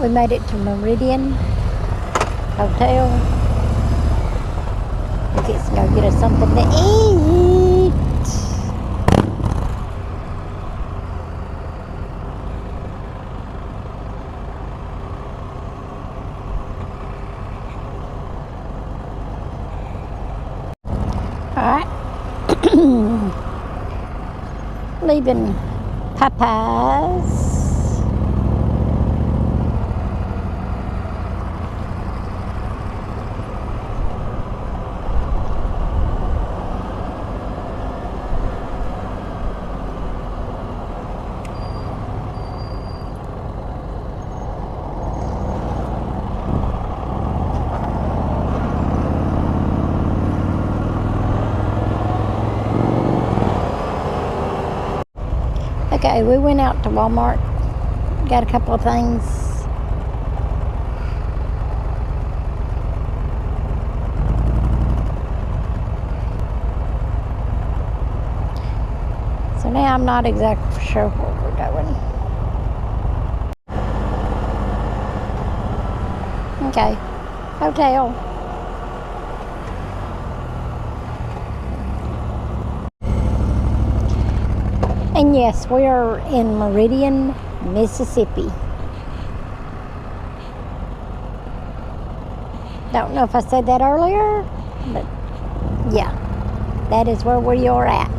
We made it to Meridian Hotel. We're fixing to go get us something to eat. Alright. Leaving Popeyes. Okay, we went out to Walmart, got a couple of things. So now I'm not exactly sure where we're going. Okay, hotel. And yes, we are in Meridian, Mississippi. Don't know if I said that earlier, but yeah, that is where we are at.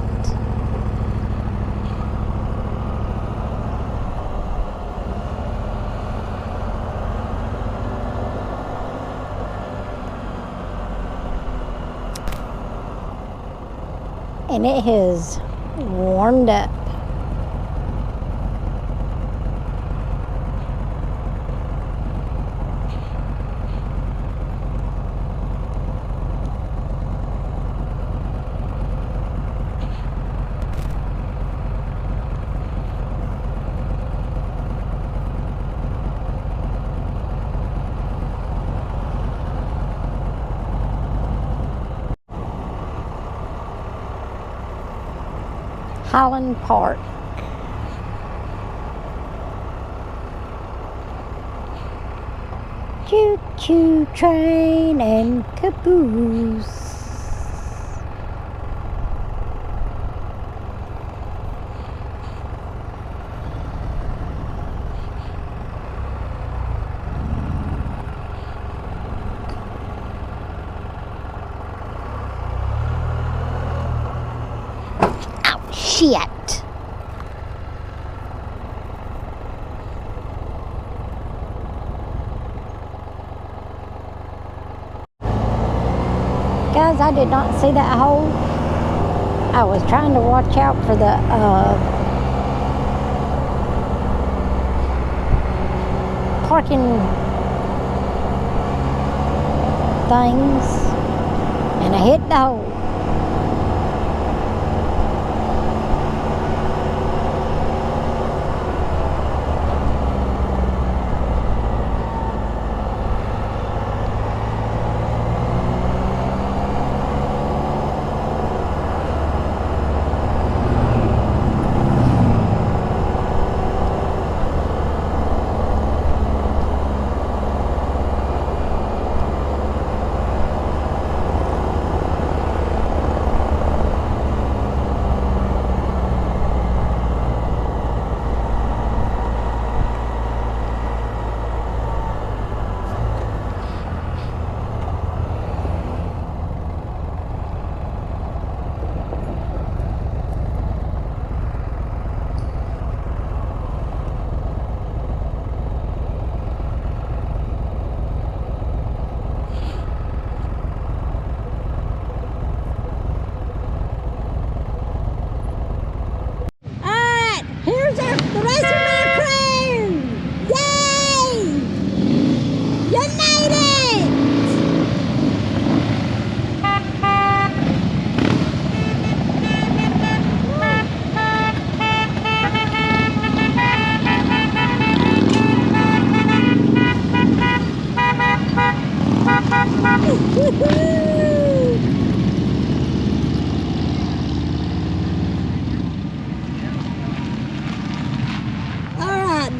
And it has warmed up. Highland Park. Choo-choo train and caboose. Oh, shit. Guys, I did not see that hole. I was trying to watch out for the parking things, and I hit the hole.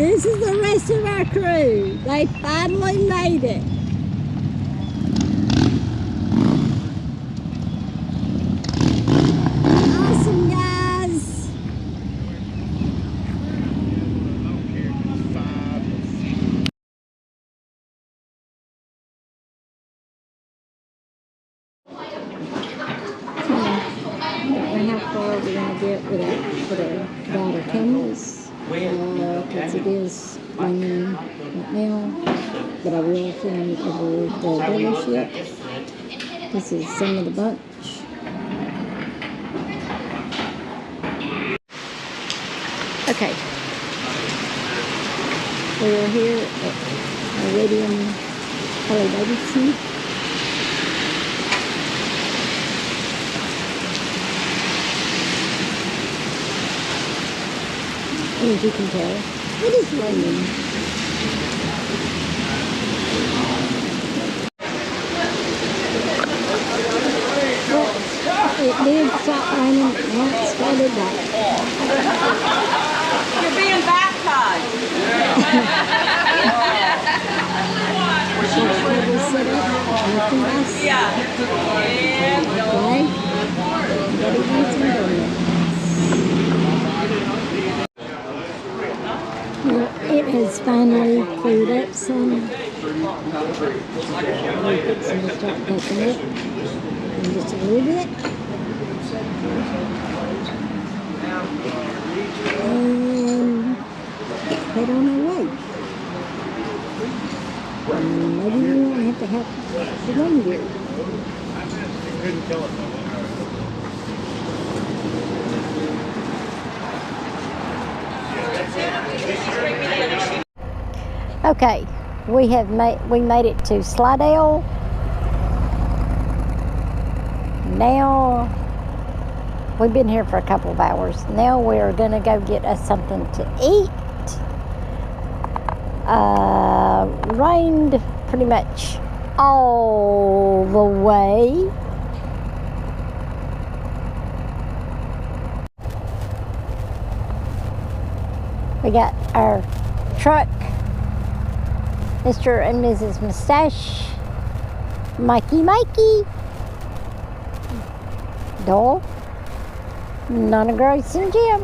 This is the rest of our crew. They finally made it. Awesome, guys. How far we're going to get with our daughter cameras. Because it is raining right now, but I will film over the dealership. This is some of the bunch. Okay, we are here at Iridium Harley-Davidson. As you can tell, it is raining. Well, it did stop raining and it started back. You're being baptized. Yeah. Well, it has finally cleared up some. We're fixing to start taking it in just a little bit. And head on our way. Maybe we won't have to have the rain gear. Okay, we made it to Slidell. Now we've been here for a couple of hours. Now we're gonna go get us something to eat. Rained pretty much all the way. We got our truck, Mr. and Mrs. Mustache, Mikey, Dole, Nana Grace, and Jim.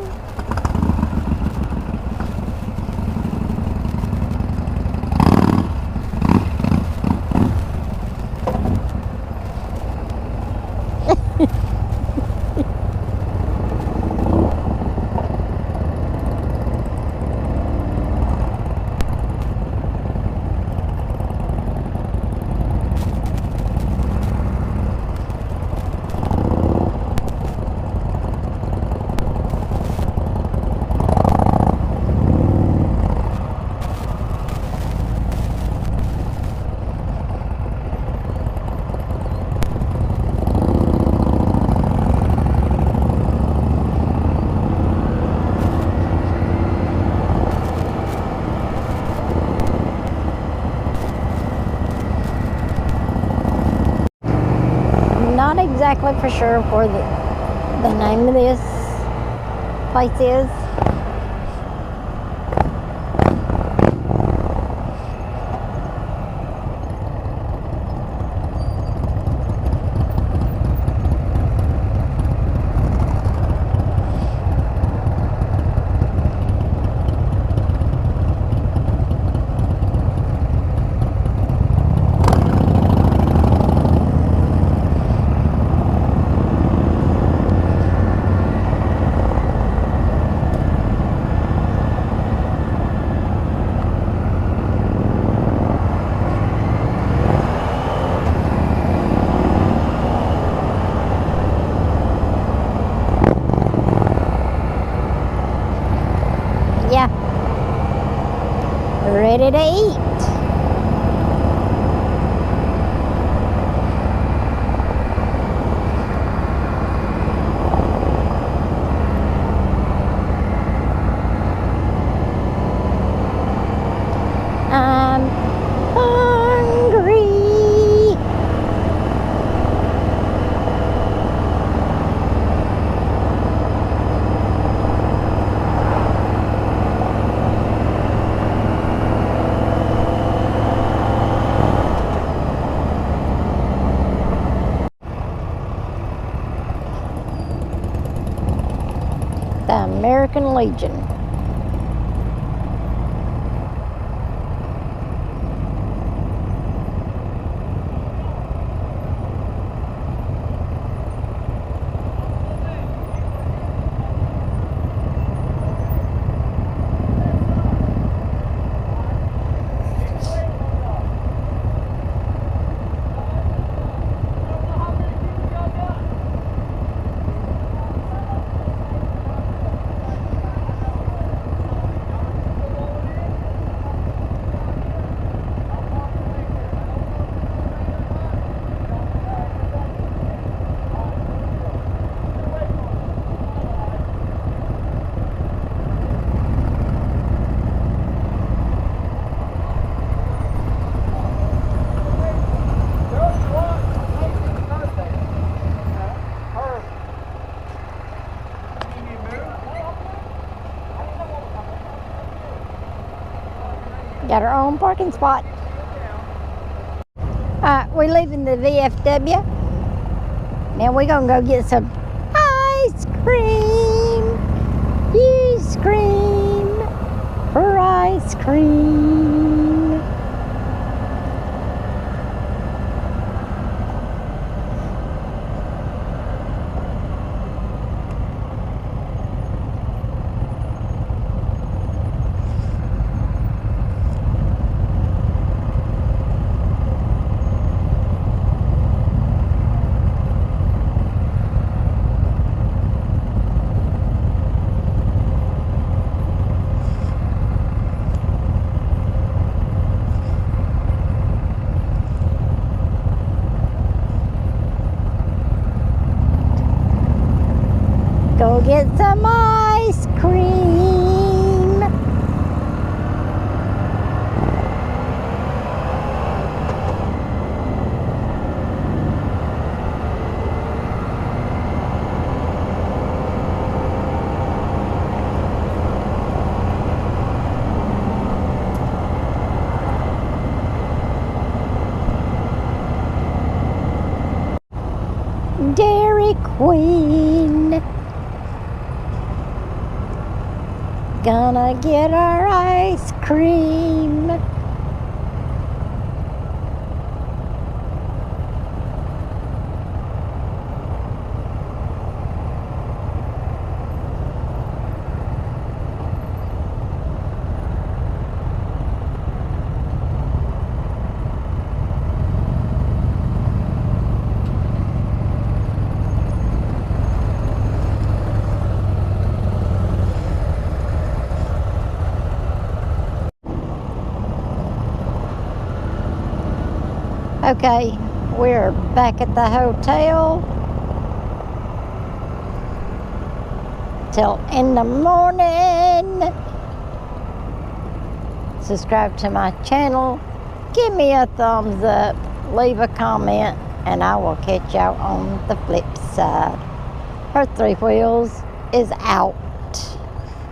Not exactly for sure where the name of this place is. Yeah. Ready to eat. I'm hungry. American Legion. Got our own parking spot. We're leaving the VFW. Now we're gonna go get some ice cream. You scream for ice cream. Go get some ice cream. Dairy Queen. Gonna get our ice cream. Okay, we're back at the hotel till in the morning. Subscribe to my channel, give me a thumbs up, leave a comment, and I will catch y'all on the flip side. Her 3 wheels is out.